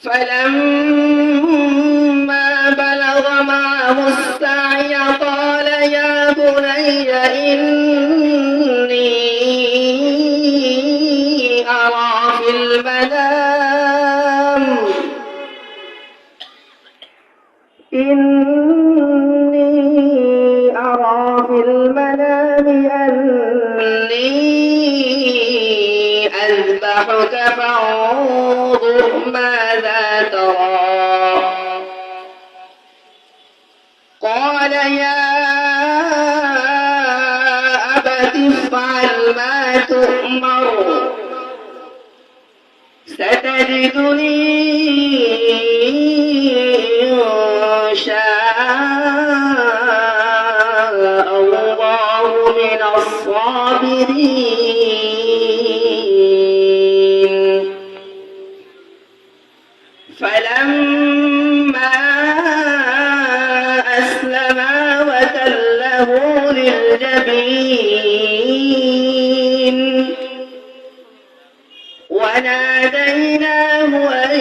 فلما بلغ معه السعي قال يا بني إني أرى في المنام أني أذبحك فانظر ماذا ترى. قال يا أبت افعل ما تؤمر ستجدني إن شاء الله من الصابرين. فلما أسلما وتله للجبين وناديناه أن